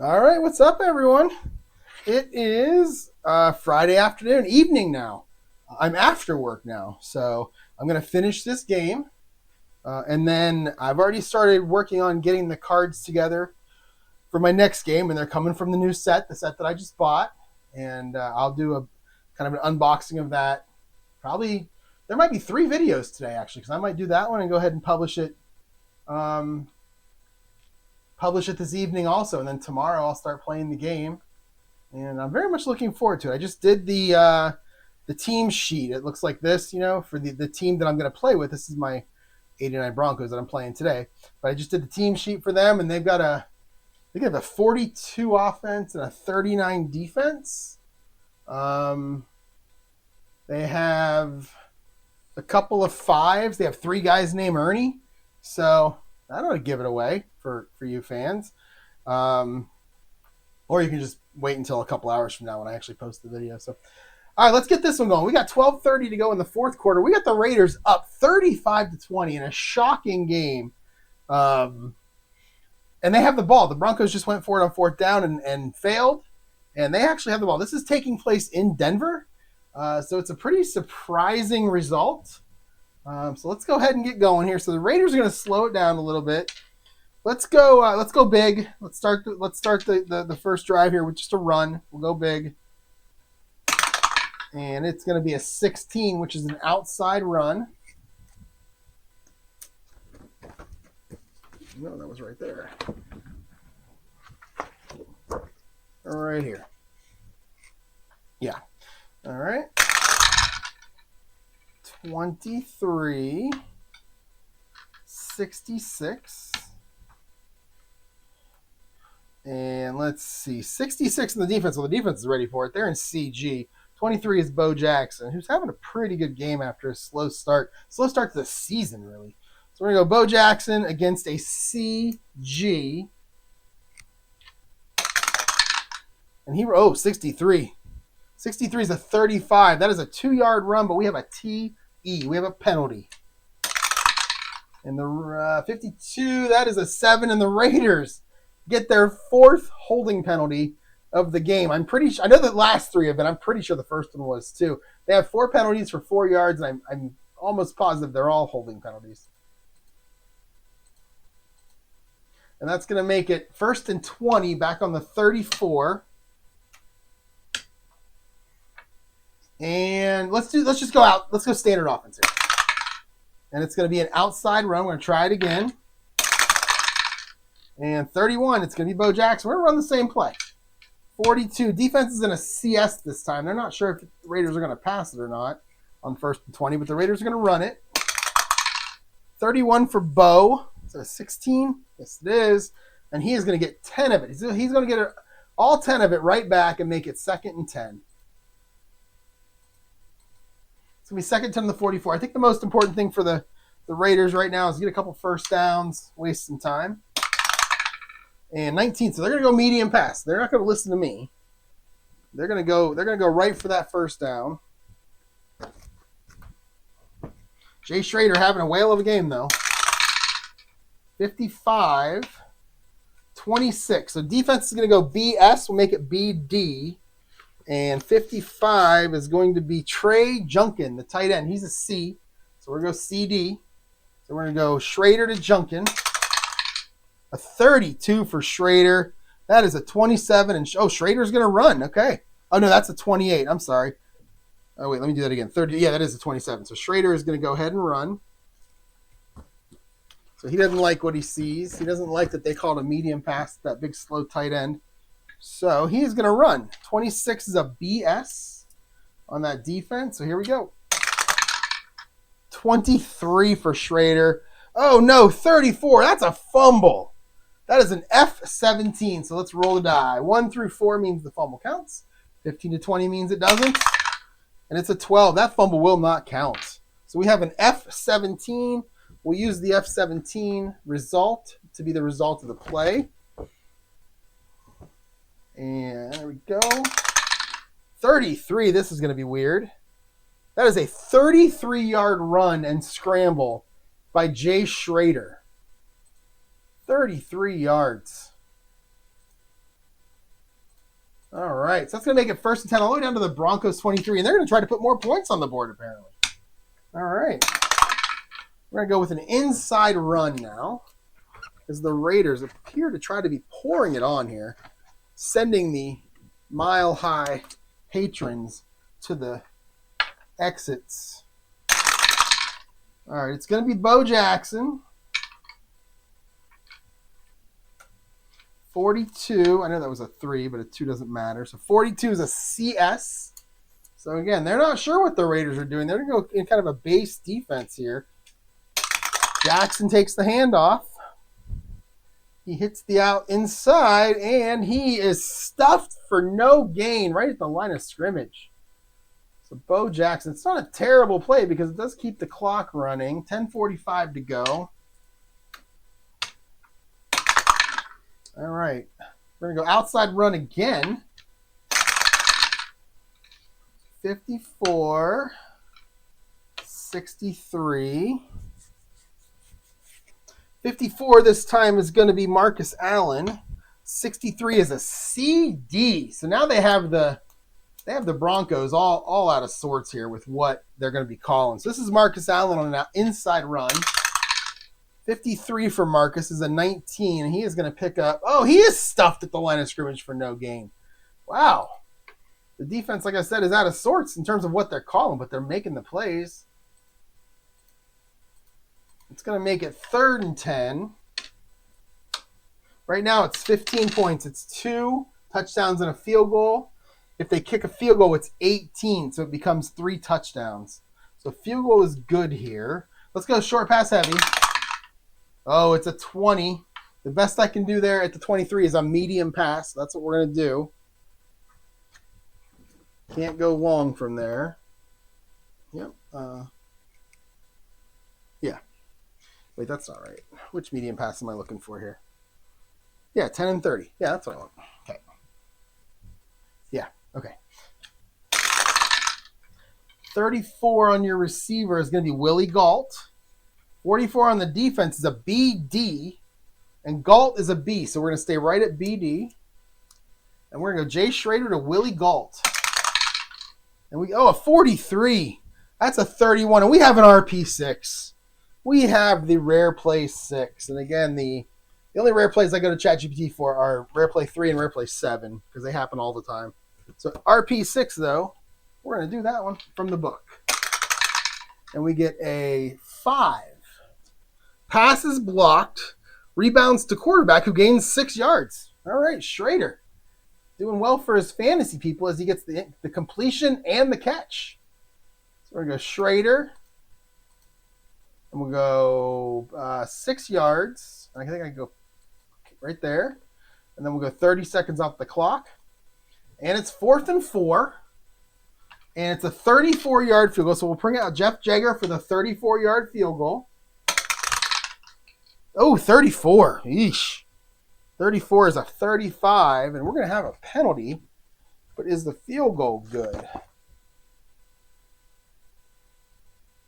All right, what's up, everyone? It is Friday afternoon, evening now. I'm after work now, so I'm going to finish this game. And then I've already started working on getting the cards together for my next game, and they're coming from the new set, the set that I just bought. And I'll do a kind of an unboxing of that. Probably there might be 3 videos today, actually, because I might do that one and go ahead and publish it. Publish it this evening also, and then tomorrow I'll start playing the game. And I'm very much looking forward to it. I just did the team sheet. It looks like this, for the team that I'm going to play with. This is my 89 Broncos that I'm playing today. But I just did the team sheet for them, and they have a 42 offense and a 39 defense. They have a couple of 5s. They have 3 guys named Ernie. So I don't want to give it away for you fans. Or you can just wait until a couple hours from now when I actually post the video. So, all right, let's get this one going. We got 12:30 to go in the fourth quarter. We got the Raiders up 35-20 in a shocking game. And they have the ball. The Broncos just went for it on fourth down and failed. And they actually have the ball. This is taking place in Denver. So it's a pretty surprising result. So let's go ahead and get going here. So the Raiders are going to slow it down a little bit. Let's go big. Let's start the first drive here with just a run. We'll go big. And it's going to be a 16, which is an outside run. No, that was right there. Right here. Yeah. All right. 23. 66. And let's see. 66 in the defense. Well, the defense is ready for it. They're in CG. 23 is Bo Jackson, who's having a pretty good game after a slow start. Slow start to the season, really. So we're going to go Bo Jackson against a CG. And 63. 63 is a 35. That is a 2-yard run, but we have a TE. We have a penalty. And the 52, that is a 7, and the Raiders get their 4th holding penalty of the game. I know the last 3 have been. I'm pretty sure the first one was too. They have 4 penalties for 4 yards, and I'm almost positive they're all holding penalties. And that's going to make it 1st and 20 back on the 34. And let's just go out. Let's go standard offense here. And it's going to be an outside run. We're going to try it again. And 31, it's going to be Bo Jackson. We're going to run the same play. 42, defense is in a CS this time. They're not sure if the Raiders are going to pass it or not on 1st and 20, but the Raiders are going to run it. 31 for Bo. Is it a 16? Yes, it is. And he is going to get 10 of it. He's going to get all 10 of it right back and make it 2nd and 10. It's going to be 2nd and 10 to the 44. I think the most important thing for the Raiders right now is get a couple first downs, waste some time. And 19, so they're going to go medium pass. They're not going to listen to me. They're going to go right for that first down. Jay Schrader having a whale of a game, though. 55, 26. So defense is going to go BS. We'll make it BD. And 55 is going to be Trey Junkin, the tight end. He's a C. So we're going to go CD. So we're going to go Schrader to Junkin. A 32 for Schrader. That is a 27. And Schrader's going to run. Okay. Oh, no, that's a 28. I'm sorry. Oh, wait, let me do that again. 30. Yeah, that is a 27. So Schrader is going to go ahead and run. So he doesn't like what he sees. He doesn't like that they called a medium pass, that big slow tight end. So he is going to run. 26 is a BS on that defense. So here we go. 23 for Schrader. Oh, no, 34. That's a fumble. That is an F17. So let's roll the die. 1 through 4 means the fumble counts. 15 to 20 means it doesn't. And it's a 12. That fumble will not count. So we have an F17. We'll use the F17 result to be the result of the play. And there we go. 33. This is going to be weird. That is a 33-yard run and scramble by Jay Schrader. 33 yards. All right, so that's going to make it 1st and 10 all the way down to the Broncos 23, and they're going to try to put more points on the board, apparently. All right. We're going to go with an inside run now, as the Raiders appear to try to be pouring it on here, sending the mile-high patrons to the exits. All right, it's going to be Bo Jackson. 42, I know that was a 3, but a 2 doesn't matter. So 42 is a CS. So again, they're not sure what the Raiders are doing. They're going to go in kind of a base defense here. Jackson takes the handoff. He hits the out inside, and he is stuffed for no gain right at the line of scrimmage. So Bo Jackson, it's not a terrible play because it does keep the clock running. 10:45 to go. All right. We're going to go outside run again. 54. 63. 54 this time is going to be Marcus Allen. 63 is a CD. So now they have the Broncos all out of sorts here with what they're going to be calling. So this is Marcus Allen on an inside run. 53 for Marcus is a 19, and he is going to pick up. Oh, he is stuffed at the line of scrimmage for no gain. Wow. The defense, like I said, is out of sorts in terms of what they're calling, but they're making the plays. It's going to make it 3rd and 10. Right now it's 15 points. It's 2 touchdowns and a field goal. If they kick a field goal, it's 18, so it becomes 3 touchdowns. So field goal is good here. Let's go short pass heavy. Oh, it's a 20. The best I can do there at the 23 is a medium pass. That's what we're going to do. Can't go long from there. Yep. Yeah. Wait, that's not right. Which medium pass am I looking for here? Yeah, 10 and 30. Yeah, that's what I want. Okay. Yeah, okay. 34 on your receiver is going to be Willie Galt. 44 on the defense is a BD. And Galt is a B. So we're going to stay right at BD. And we're going to go Jay Schrader to Willie Galt. And a 43. That's a 31. And we have an RP6. We have the rare play 6. And again, the only rare plays I go to ChatGPT for are rare play 3 and rare play 7 because they happen all the time. So RP6, though, we're going to do that one from the book. And we get a 5. Passes blocked. Rebounds to quarterback who gains 6 yards. All right, Schrader. Doing well for his fantasy people as he gets the completion and the catch. So we're going to go Schrader. And we'll go 6 yards. I think I can go right there. And then we'll go 30 seconds off the clock. And it's 4th and 4. And it's a 34-yard field goal. So we'll bring out Jeff Jagger for the 34-yard field goal. Oh, 34. Eesh. 34 is a 35. And we're going to have a penalty. But is the field goal good?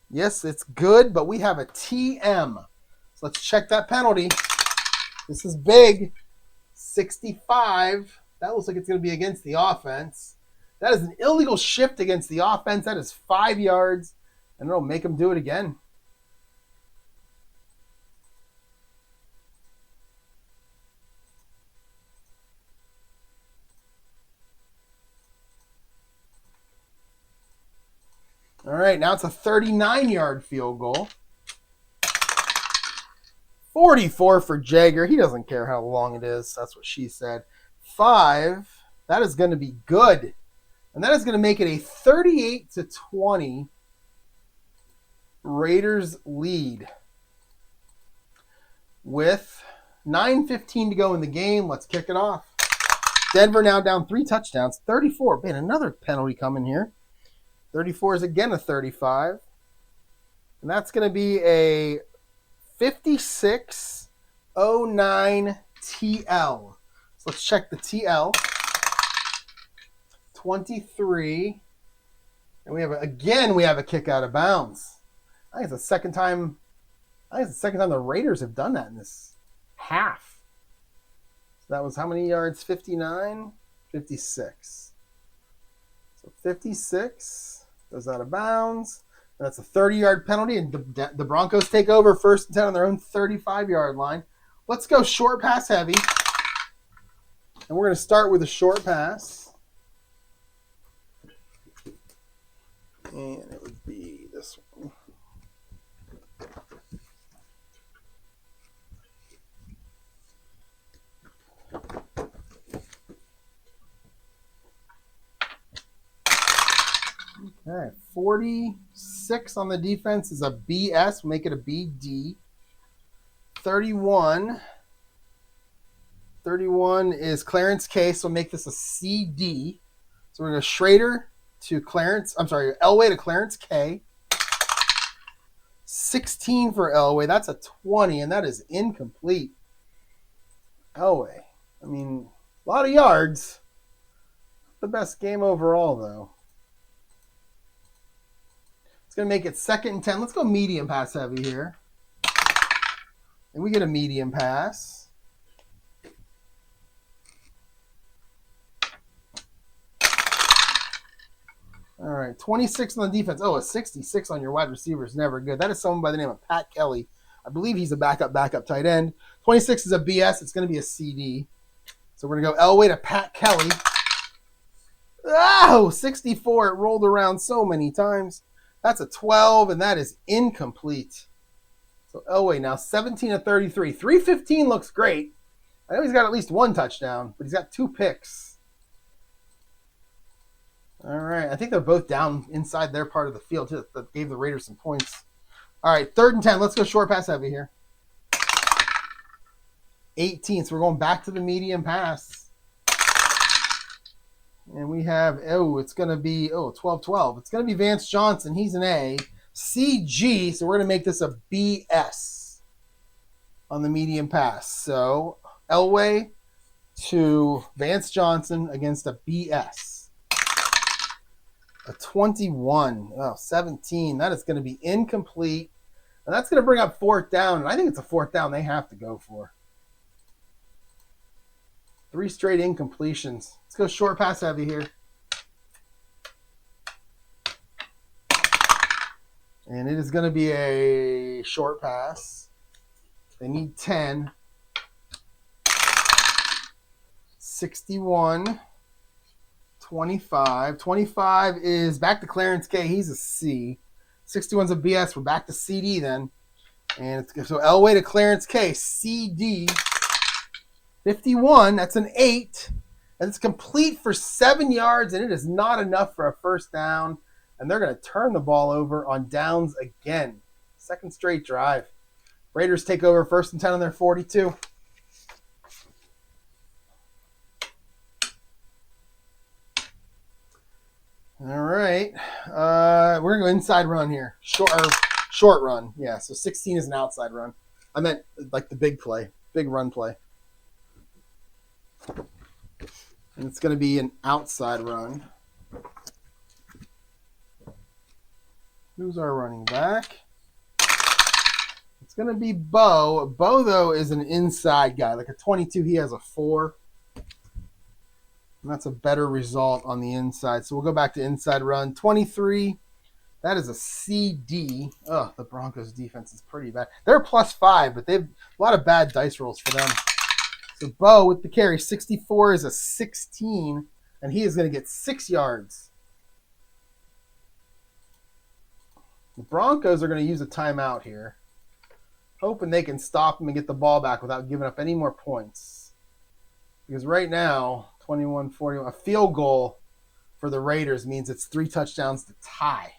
Yes, it's good, but we have a TM. So let's check that penalty. This is big. 65. That looks like it's going to be against the offense. That is an illegal shift against the offense. That is 5 yards. And it'll make them do it again. All right, now it's a 39-yard field goal. 44 for Jagger. He doesn't care how long it is. That's what she said. 5. That is going to be good. And that is going to make it a 38-20 Raiders lead. With 9:15 to go in the game, let's kick it off. Denver now down 3 touchdowns. 34. Man, another penalty coming here. 34 is again a 35. And that's going to be a 56-09 TL. So let's check the TL. 23. And we have a kick out of bounds. I think it's the second time the Raiders have done that in this half. So that was how many yards? 59. 56. So 56 goes out of bounds. That's a 30-yard penalty, and the Broncos take over 1st and 10 on their own 35-yard line. Let's go short pass heavy. And we're going to start with a short pass. And it would be this one. Okay, 46 on the defense is a BS. We'll make it a BD. 31 is Clarence K, so we'll make this a CD. So we're going to Schrader to Clarence. I'm sorry, Elway to Clarence K. 16 for Elway. That's a 20, and that is incomplete. Elway. I mean, a lot of yards. The best game overall, though. It's going to make it 2nd and 10. Let's go medium pass heavy here. And we get a medium pass. All right, 26 on the defense. Oh, a 66 on your wide receiver is never good. That is someone by the name of Pat Kelly. I believe he's a backup tight end. 26 is a BS. It's going to be a CD. So we're going to go Elway to Pat Kelly. Oh, 64. It rolled around so many times. That's a 12, and that is incomplete. So Elway now 17 of 33. 315 looks great. I know he's got at least one touchdown, but he's got 2 picks. All right. I think they're both down inside their part of the field, too. That gave the Raiders some points. All right, 3rd and 10. Let's go short pass heavy here. 18. So we're going back to the medium pass. And we have, it's going to be, 12-12. It's going to be Vance Johnson. He's an A. CG, so we're going to make this a BS on the medium pass. So Elway to Vance Johnson against a BS. A 21. 17. That is going to be incomplete. And that's going to bring up 4th down. And I think it's a 4th down they have to go for. 3 straight incompletions. Let's go short pass heavy here. And it is going to be a short pass. They need 10. 61. 25. 25 is back to Clarence K. He's a C. 61's a BS. We're back to CD then. And so Elway to Clarence K. CD. 51. That's an 8. And it's complete for 7 yards, and it is not enough for a 1st down. And they're going to turn the ball over on downs again. 2nd straight drive. Raiders take over 1st and 10 on their 42. All right. We're going to go inside run here. Short run. Yeah, so 16 is an outside run. I meant like the big play, big run play. And it's going to be an outside run. Who's our running back? It's going to be Bo. Bo, though, is an inside guy. Like a 22, he has a 4. And that's a better result on the inside. So we'll go back to inside run. 23, that is a CD. Oh, the Broncos defense is pretty bad. They're +5, but they've a lot of bad dice rolls for them. So Bo with the carry. 64 is a 16, and he is going to get 6 yards. The Broncos are going to use a timeout here, hoping they can stop him and get the ball back without giving up any more points. Because right now, 21-41, a field goal for the Raiders means it's 3 touchdowns to tie.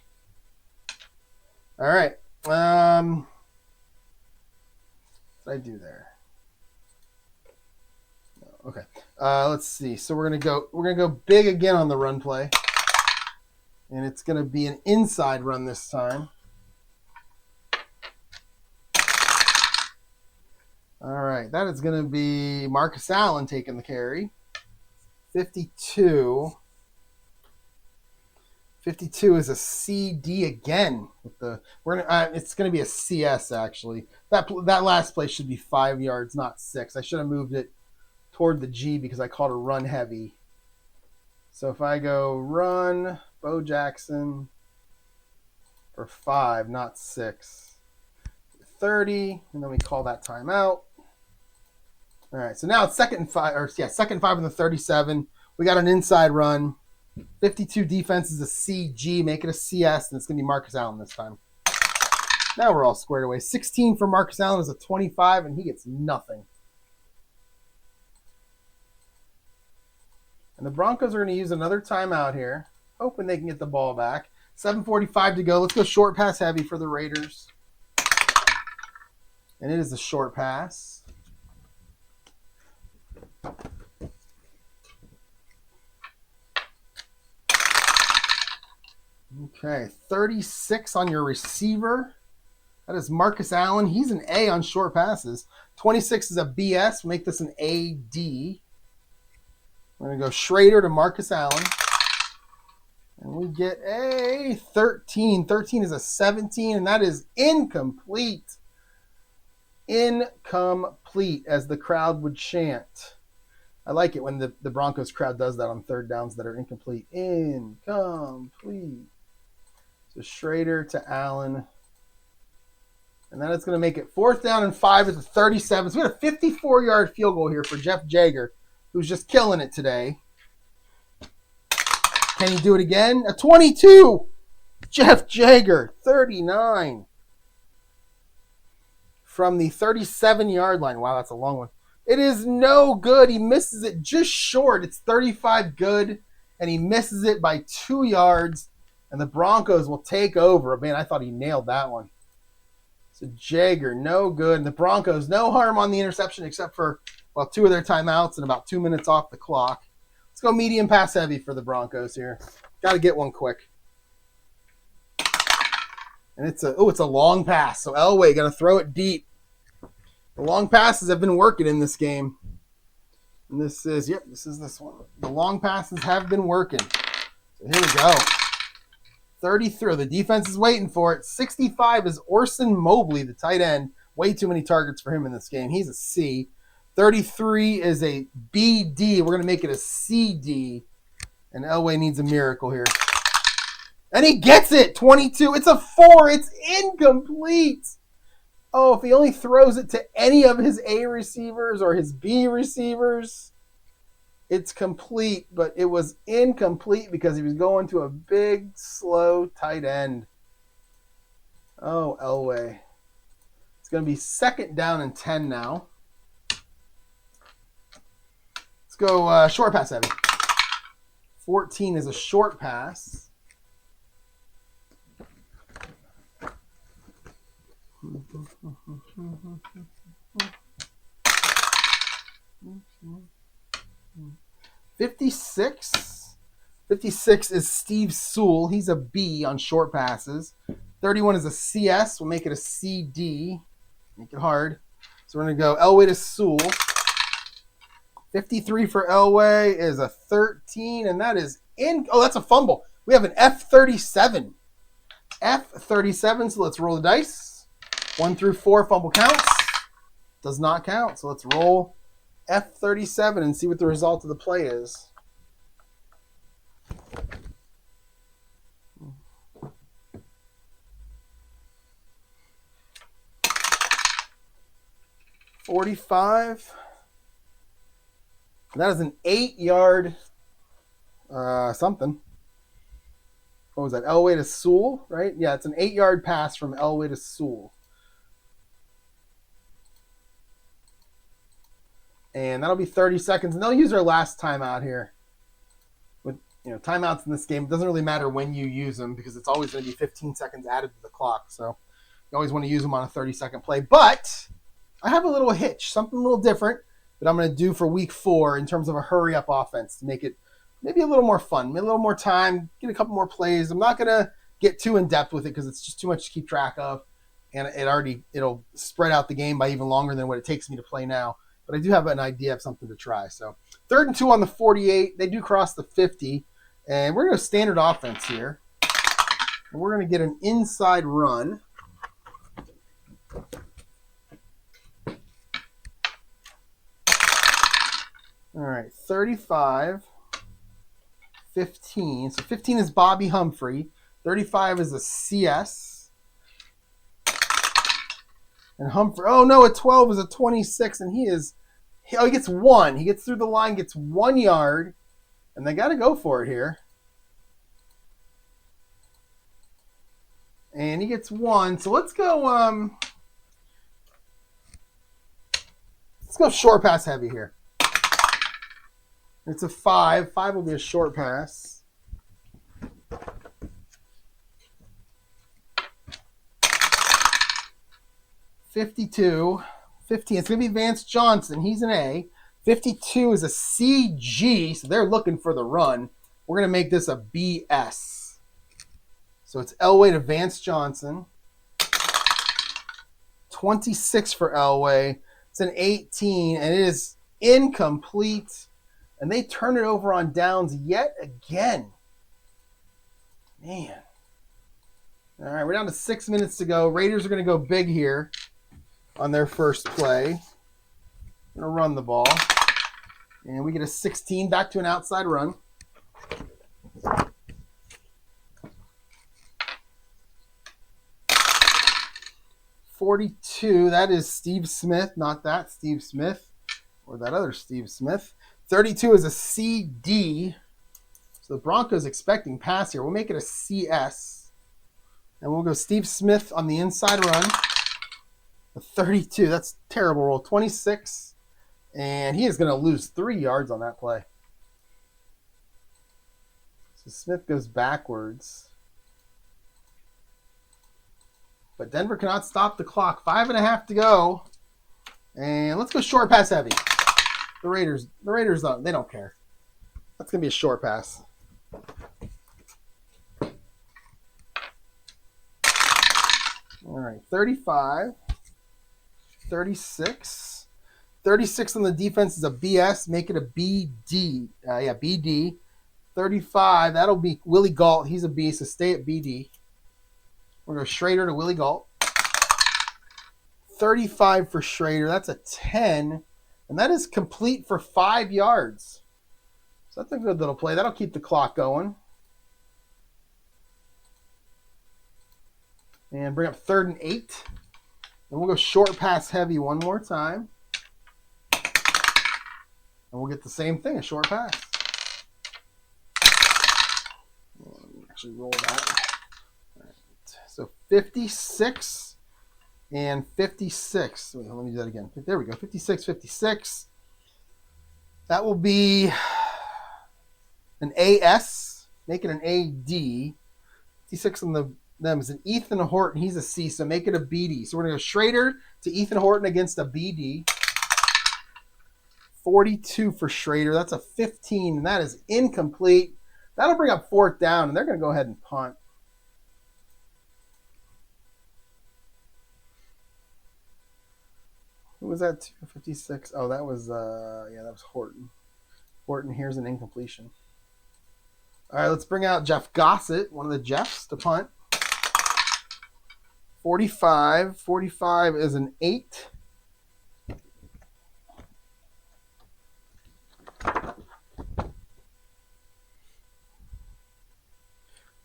All right. What did I do there? Okay. Let's see. So we're gonna go big again on the run play. And it's gonna be an inside run this time. All right, that is gonna be Marcus Allen taking the carry. 52. 52 is a CD again. It's gonna be a CS actually. That last play should be 5 yards, not 6. I should have moved it toward the G because I called a run heavy. So if I go run Bo Jackson for 5, not 6, 30, and then we call that timeout. All right, so now it's second and 5, or yeah, second and 5 in the 37. We got an inside run. 52 defense is a CG, make it a CS, and it's going to be Marcus Allen this time. Now we're all squared away. 16 for Marcus Allen is a 25, and he gets nothing. And the Broncos are going to use another timeout here, hoping they can get the ball back. 7:45 to go. Let's go short pass heavy for the Raiders. And it is a short pass. Okay, 36 on your receiver. That is Marcus Allen. He's an A on short passes. 26 is a BS. We'll make this an AD. We're going to go Schrader to Marcus Allen. And we get a 13. 13 is a 17, and that is incomplete. Incomplete, as the crowd would chant. I like it when the Broncos crowd does that on third downs that are incomplete. Incomplete. So Schrader to Allen. And then it's going to make it 4th down and 5 at the 37. So we got a 54-yard field goal here for Jeff Jager, who's just killing it today. Can he do it again? A 22. Jeff Jager, 39. From the 37-yard line. Wow, that's a long one. It is no good. He misses it just short. It's 35 good, and he misses it by 2 yards, and the Broncos will take over. Man, I thought he nailed that one. So Jager, no good. And the Broncos, no harm on the interception except for, 2 of their timeouts and about 2 minutes off the clock. Let's go medium pass heavy for the Broncos here. Got to get one quick. And it's a long pass. So Elway going to throw it deep. The long passes have been working in this game. And this is this one. The long passes have been working. So here we go. 33. The defense is waiting for it. 65 is Orson Mobley, the tight end. Way too many targets for him in this game. He's a C. 33 is a BD. We're going to make it a CD. And Elway needs a miracle here. And he gets it. 22. It's a 4. It's incomplete. Oh, if he only throws it to any of his A receivers or his B receivers, it's complete. But it was incomplete because he was going to a big, slow tight end. Oh, Elway. It's going to be 2nd down and 10 now. Let's go short pass heavy. 14 is a short pass. $56 is Steve Sewell. He's a B on short passes. 31 is a CS. We'll make it a CD. Make it hard. So we're going to go Elway to Sewell. 53 for Elway is a 13, and that is that's a fumble. We have an F37. F37, so let's roll the dice. 1 through 4 fumble counts. Does not count, so let's roll F37 and see what the result of the play is. $45. That is an 8-yard something. What was that? Elway to Sewell, right? Yeah, it's an 8-yard pass from Elway to Sewell. And that'll be 30 seconds. And they'll use their last timeout here. With timeouts in this game, it doesn't really matter when you use them because it's always going to be 15 seconds added to the clock. So you always want to use them on a 30-second play. But I have a little hitch, something a little different that I'm going to do for week 4 in terms of a hurry-up offense to make it maybe a little more fun, maybe a little more time, get a couple more plays. I'm not going to get too in-depth with it because it's just too much to keep track of. And it'll spread out the game by even longer than what it takes me to play now. But I do have an idea of something to try. So 3rd and 2 on the 48. They do cross the 50. And we're going to standard offense here. And we're going to get an inside run. All right, 35, 15. So 15 is Bobby Humphrey. 35 is a CS. And Humphrey, oh no, a 12 is a 26, and he gets 1. He gets through the line, gets 1 yard, and they got to go for it here. And he gets 1. So let's go short pass heavy here. It's a 5. 5 will be a short pass. $52. 15. It's going to be Vance Johnson. He's an A. 52 is a CG, so they're looking for the run. We're going to make this a BS. So it's Elway to Vance Johnson. 26 for Elway. It's an 18, and it is incomplete. And they turn it over on downs yet again. Man. All right, we're down to 6 minutes to go. Raiders are going to go big here on their first play. Going to run the ball. And we get a 16, back to an outside run. $42, that is Steve Smith, not that Steve Smith, or that other Steve Smith. 32 is a CD. So the Broncos expecting pass here. We'll make it a CS. And we'll go Steve Smith on the inside run. A 32, that's a terrible roll. 26. And he is going to lose 3 yards on that play. So Smith goes backwards. But Denver cannot stop the clock. 5.5 to go. And let's go short pass heavy. The Raiders they don't care. That's going to be a short pass. All right, 35. 36. 36 on the defense is a BS. Make it a BD. BD. 35, that'll be Willie Galt. He's a B, so stay at BD. We're going to go Schrader to Willie Galt. 35 for Schrader. That's a 10. And that is complete for 5 yards. So that's a good little play. That'll keep the clock going. And bring up 3rd and 8. And we'll go short pass heavy one more time. And we'll get the same thing, a short pass. Actually roll that. All right. So 56 and 56. Wait, let me do that again. There we go. 56, 56. That will be an AS. Make it an AD. 56 on them is an Ethan Horton. He's a C, so make it a BD. So we're going to go Schrader to Ethan Horton against a BD. 42 for Schrader. That's a 15, and that is incomplete. That'll bring up 4th down, and they're going to go ahead and punt. Who was that? 56. Oh, that was that was Horton. Horton, here's an incompletion. All right, let's bring out Jeff Gossett, one of the Jeffs, to punt. 45. 45 is an 8.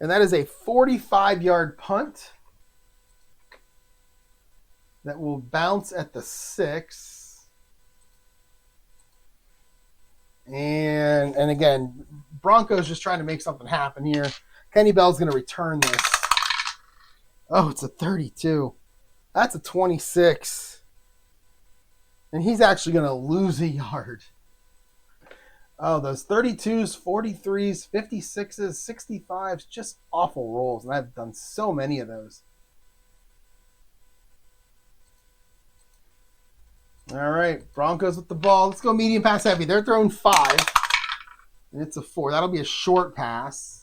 And that is a 45-yard punt that will bounce at the 6. And again, Broncos just trying to make something happen here. Kenny Bell's going to return this. Oh, it's a 32. That's a 26. And he's actually going to lose a yard. Oh, those 32s, 43s, 56s, 65s, just awful rolls. And I've done so many of those. All right, Broncos with the ball. Let's go medium pass heavy. They're throwing 5. And it's a 4. That'll be a short pass.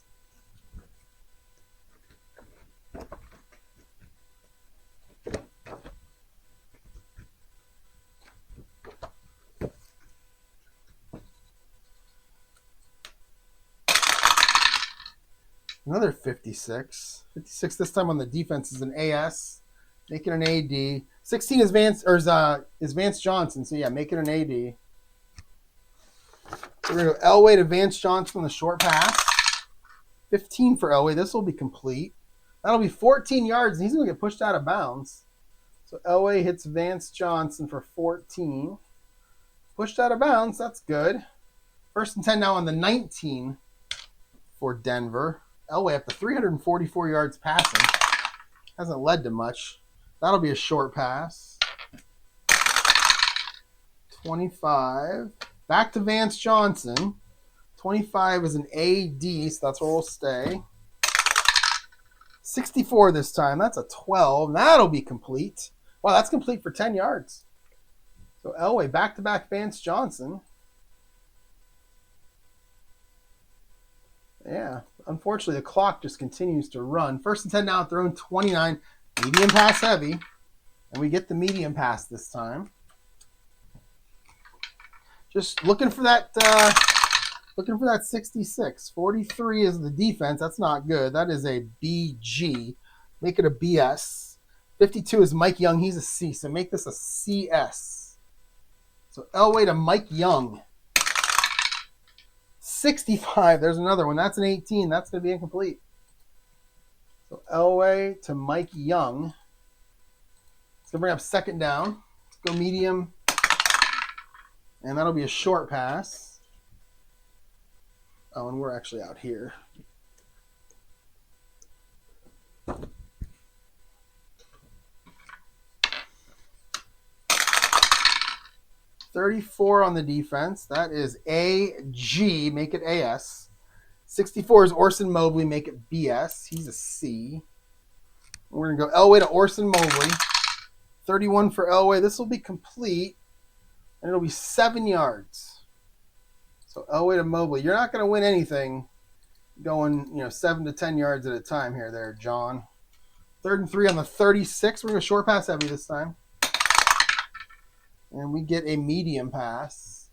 Another 56. 56 this time on the defense is an AS. Make it an AD. 16 is Vance Johnson. So yeah, make it an AD. So we're going to go Elway to Vance Johnson on the short pass. 15 for Elway. This will be complete. That'll be 14 yards, and he's going to get pushed out of bounds. So Elway hits Vance Johnson for 14. Pushed out of bounds. That's good. 1st and 10 now on the 19 for Denver. Elway up to 344 yards passing. Hasn't led to much. That'll be a short pass. 25. Back to Vance Johnson. 25 is an AD, so that's where we'll stay. 64 this time. That's a 12. That'll be complete. Wow, that's complete for 10 yards. So Elway, back-to-back Vance Johnson. Yeah, unfortunately, the clock just continues to run. 1st and 10 now at their own 29. Medium pass heavy. And we get the medium pass this time. Just looking for that 66. 43 is the defense. That's not good. That is a BG. Make it a BS. 52 is Mike Young. He's a C, so make this a CS. So Elway to Mike Young. 65. There's another one. That's an 18. That's going to be incomplete. So Elway to Mike Young. It's going to bring up 2nd down. Let's go medium. And that'll be a short pass. Oh, and we're actually out here. $34 on the defense. That is AG. Make it AS. 64 is Orson Mobley. Make it BS. He's a C. We're going to go Elway to Orson Mobley. 31 for Elway. This will be complete. And it'll be 7 yards. So Elway to Mobley. You're not going to win anything going 7 to 10 yards at a time here there, John. 3rd and 3 on the 36. We're going to short pass heavy this time. And we get a medium pass.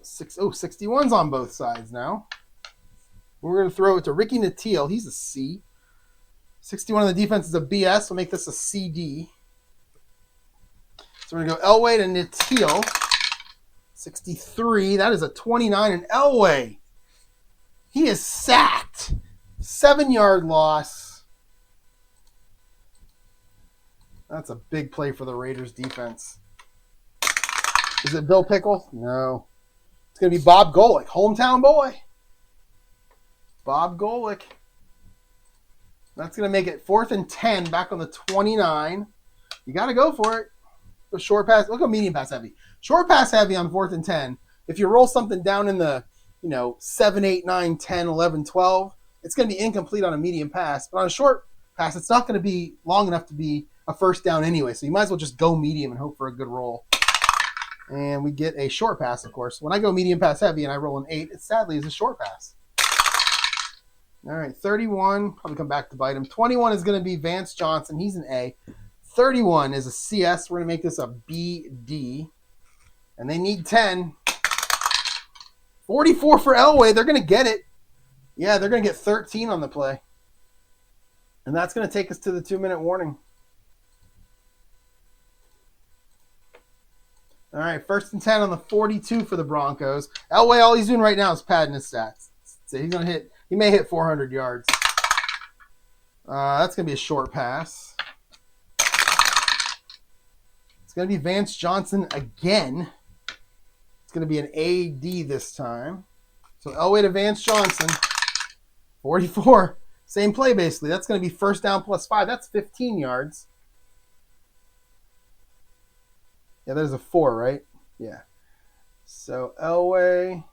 61's on both sides now. We're going to throw it to Ricky Natil. He's a C. 61 on the defense is a BS. We'll make this a CD. So we're going to go Elway to Natil. 63. That is a 29. And Elway, he is sacked. 7-yard loss. That's a big play for the Raiders defense. Is it Bill Pickle? No. It's going to be Bob Golick, hometown boy. Bob Golick. That's going to make it 4th and 10 back on the 29. You got to go for it. Go short pass. Look at medium pass heavy. Short pass heavy on 4th and 10. If you roll something down in the 7, 8, 9, 10, 11, 12, it's going to be incomplete on a medium pass. But on a short pass, it's not going to be long enough to be a 1st down anyway. So you might as well just go medium and hope for a good roll. And we get a short pass, of course. When I go medium pass heavy and I roll an 8, it sadly is a short pass. All right, 31. Probably come back to bite him. 21 is going to be Vance Johnson. He's an A. 31 is a CS. We're going to make this a BD. And they need 10. 44 for Elway. They're going to get it. Yeah, they're going to get 13 on the play. And that's going to take us to the 2-minute warning. All right, 1st and 10 on the 42 for the Broncos. Elway, all he's doing right now is padding his stats. So he's going to hit, he may hit 400 yards. That's going to be a short pass. It's going to be Vance Johnson again. It's going to be an AD this time. So Elway to Vance Johnson. 44. Same play, basically. That's going to be 1st down plus 5. That's 15 yards. Yeah, there's a 4, right? Yeah. So Elway,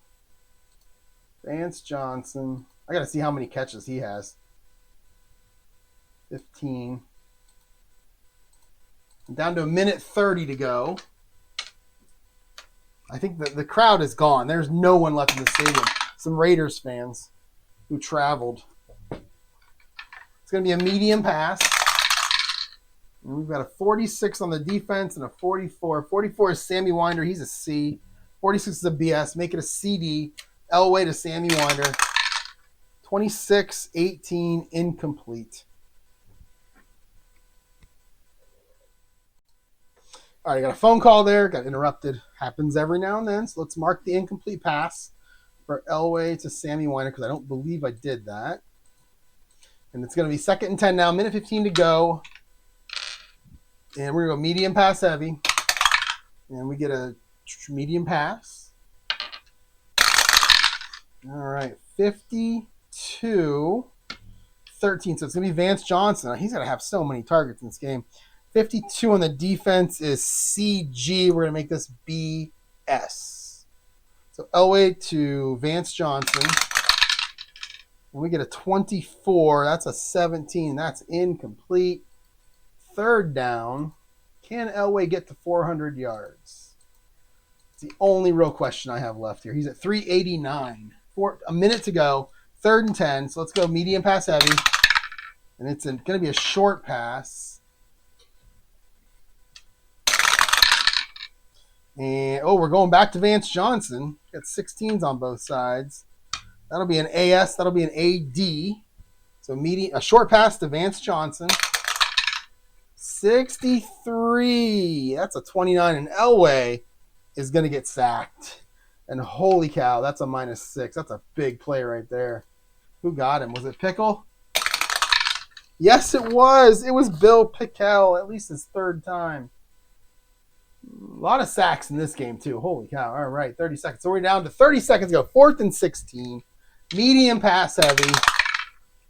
Vance Johnson. I got to see how many catches he has. 15. Down to 1:30 to go. I think the crowd is gone. There's no one left in the stadium. Some Raiders fans who traveled. It's going to be a medium pass. And we've got a 46 on the defense and a 44. 44 is Sammy Winder. He's a C. 46 is a BS. Make it a CD. Elway to Sammy Winder. 26-18, incomplete. All right, I got a phone call there. Got interrupted. Happens every now and then. So let's mark the incomplete pass for Elway to Sammy Weiner because I don't believe I did that. And it's going to be 2nd and 10 now. Minute 15 to go. And we're going to go medium pass heavy. And we get a medium pass. All right, 52-13. So it's going to be Vance Johnson. He's going to have so many targets in this game. 52 on the defense is CG. We're going to make this BS. So Elway to Vance Johnson. And we get a 24. That's a 17. That's incomplete. 3rd down. Can Elway get to 400 yards? It's the only real question I have left here. He's at 389. A minute to go. 3rd and 10. So let's go medium pass heavy. And it's going to be a short pass. And, we're going back to Vance Johnson. Got 16s on both sides. That'll be an AS. That'll be an AD. So a short pass to Vance Johnson. 63. That's a 29. And Elway is going to get sacked. And holy cow, that's a -6. That's a big play right there. Who got him? Was it Pickle? Yes, it was. It was Bill Pickell. At least his 3rd time. A lot of sacks in this game, too. Holy cow. All right, 30 seconds. So we're down to 30 seconds to go. 4th and 16. Medium pass heavy.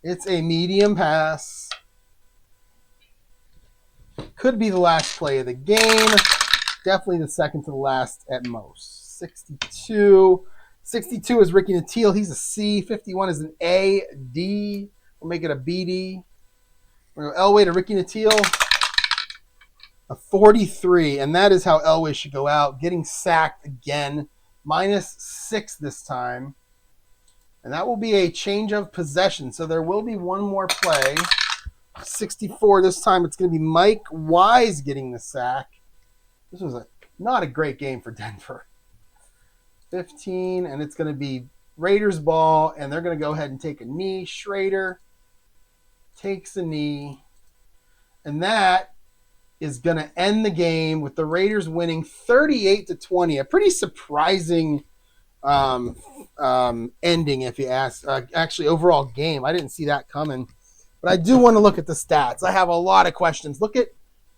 It's a medium pass. Could be the last play of the game. Definitely the second to the last at most. 62. 62 is Ricky Nattiel. He's a C. 51 is an AD. We'll make it a BD. We're going to go Elway to Ricky Nattiel. A 43, and that is how Elway should go out. Getting sacked again. -6 this time. And that will be a change of possession. So there will be one more play. 64 this time. It's going to be Mike Wise getting the sack. This was not a great game for Denver. 15, and it's going to be Raiders ball, and they're going to go ahead and take a knee. Schrader takes a knee. And that is going to end the game with the Raiders winning 38-20. A pretty surprising ending, if you ask. Actually, overall game. I didn't see that coming. But I do want to look at the stats. I have a lot of questions. Look at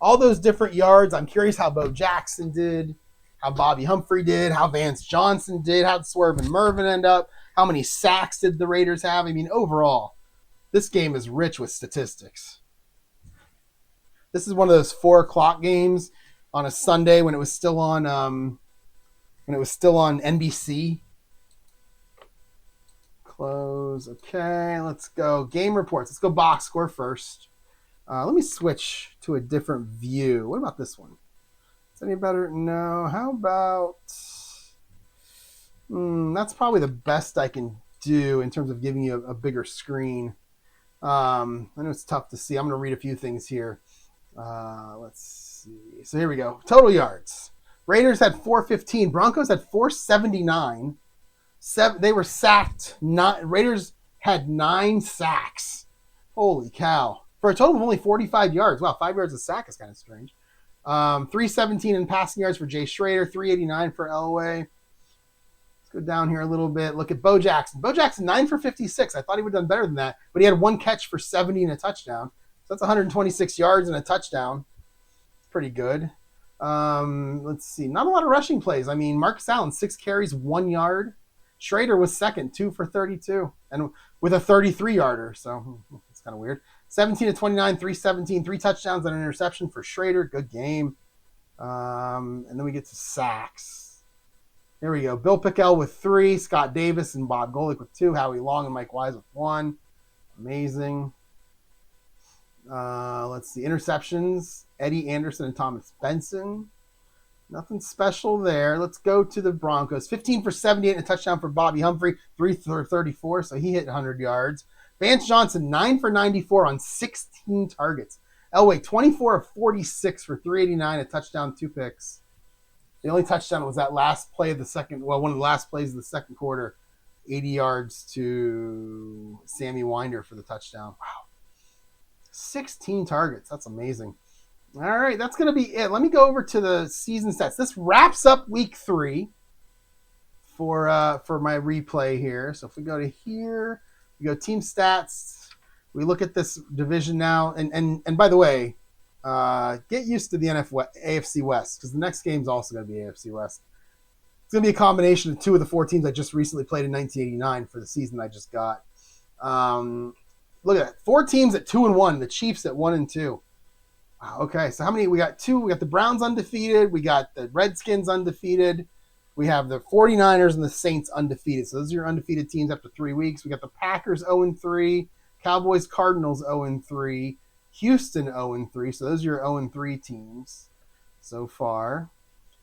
all those different yards. I'm curious how Bo Jackson did, how Bobby Humphrey did, how Vance Johnson did, how Swerve and Mervin end up, how many sacks did the Raiders have. I mean, overall, this game is rich with statistics. This is one of those 4:00 games on a Sunday when it was still on NBC. Close. Okay, let's go. Game reports. Let's go box score first. Let me switch to a different view. What about this one? Is any better? No. How about? That's probably the best I can do in terms of giving you a bigger screen. I know it's tough to see. I'm going to read a few things here. Let's see. So here we go. Total yards. Raiders had 415. Broncos had 479. They were sacked. Raiders had 9 sacks. Holy cow. For a total of only 45 yards. Wow, 5 yards a sack is kind of strange. 317 in passing yards for Jay Schrader. 389 for Elway. Let's go down here a little bit. Look at Bo Jackson. Bo Jackson, 9 for 56. I thought he would have done better than that. But he had 1 catch for 70 and a touchdown. So that's 126 yards and a touchdown. Pretty good. Let's see. Not a lot of rushing plays. I mean, Marcus Allen, 6 carries, 1 yard. Schrader was second, 2 for 32. And with a 33-yarder. So it's kind of weird. 17-29, 317, 3 touchdowns and an interception for Schrader. Good game. And then we get to sacks. Here we go. Bill Pickell with 3. Scott Davis and Bob Golick with 2. Howie Long and Mike Wise with 1. Amazing. Let's see. Interceptions. Eddie Anderson and Thomas Benson. Nothing special there. Let's go to the Broncos. 15 for 78 and a touchdown for Bobby Humphrey. 3 for 34, so he hit 100 yards. Vance Johnson, 9 for 94 on 16 targets. Elway, 24 of 46 for 389, a touchdown, 2 picks. The only touchdown was that last play of the one of the last plays of the second quarter. 80 yards to Sammy Winder for the touchdown. Wow. 16 targets. That's amazing. All right, that's going to be it. Let me go over to the season stats. This wraps up week 3 for my replay here. So if we go to here, we go team stats. We look at this division now, and by the way, get used to the AFC West, because the next game is also going to be AFC West. It's going to be a combination of 2 of the 4 teams I just recently played in 1989 for the season I just got. Look at that, 4 teams at 2-1. The Chiefs at 1-2. Okay, so how many? We got 2. We got the Browns undefeated. We got the Redskins undefeated. We have the 49ers and the Saints undefeated. So those are your undefeated teams after 3 weeks. We got the Packers 0-3, Cowboys, Cardinals 0-3, Houston 0-3. So those are your 0-3 teams so far.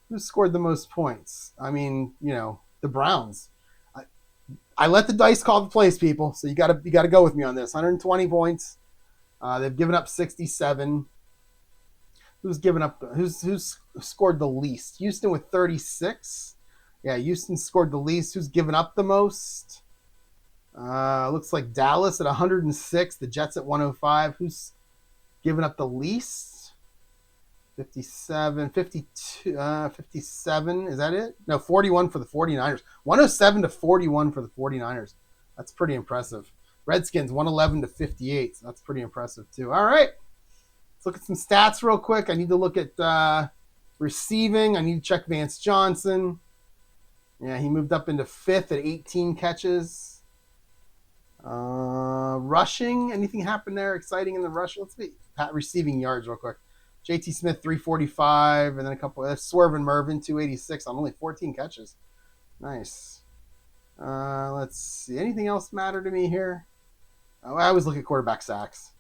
Who scored the most points? I mean, the Browns. I let the dice call the plays, people. So you got to go with me on this. 120 points. They've given up 67. Who's given up? Who's scored the least? Houston with 36. Yeah, Houston scored the least. Who's given up the most? Looks like Dallas at 106. The Jets at 105. Who's given up the least? 57, 52, 57. Is that it? No, 41 for the 49ers. 107 to 41 for the 49ers. That's pretty impressive. Redskins 111 to 58. So that's pretty impressive too. All right. Let's look at some stats real quick. I need to look at receiving. I need to check Vance Johnson. Yeah, he moved up into 5th at 18 catches. Rushing. Anything happened there exciting in the rush? Let's see. Receiving yards real quick. JT Smith 345, and then a couple. Swerve and Mervin 286 on only 14 catches. Nice. Let's see. Anything else matter to me here? Oh, I always look at quarterback sacks.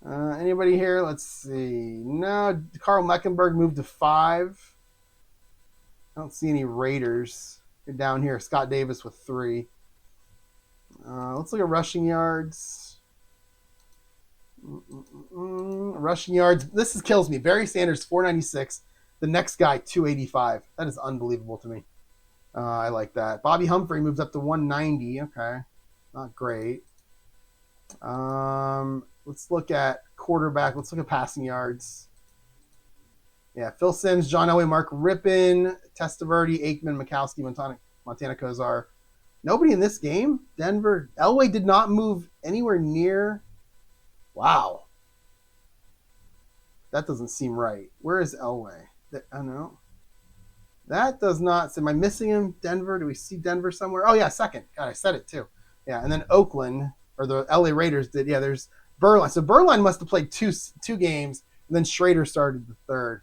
Anybody here? Let's see. No, Carl Mecklenburg moved to 5. I don't see any Raiders. You're down here. Scott Davis with 3. Let's look at rushing yards. Rushing yards. This kills me. Barry Sanders 496. The next guy 285. That is unbelievable to me. I like that. Bobby Humphrey moves up to 190. Okay, not great. Let's look at quarterback. Let's look at passing yards. Yeah, Phil Simms, John Elway, Mark Rippon, Testaverde, Aikman, Mikowski, Montana Kozar. Nobody in this game. Denver. Elway did not move anywhere near. Wow. That doesn't seem right. Where is Elway? Oh, no. That does not. Am I missing him? Denver? Do we see Denver somewhere? Oh, yeah, 2nd. God, I said it too. Yeah, and then Oakland, or the LA Raiders did. Yeah, there's Berline. So Berline must have played two games, and then Schrader started the 3rd.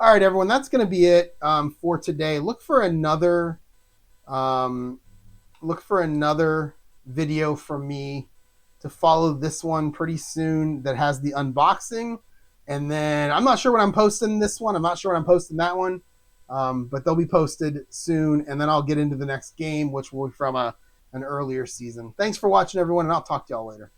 All right, everyone, that's going to be it for today. Look for another video from me to follow this one pretty soon that has the unboxing. And then I'm not sure when I'm posting this one. I'm not sure when I'm posting that one. But they'll be posted soon. And then I'll get into the next game, which will be from an earlier season. Thanks for watching, everyone, and I'll talk to y'all later.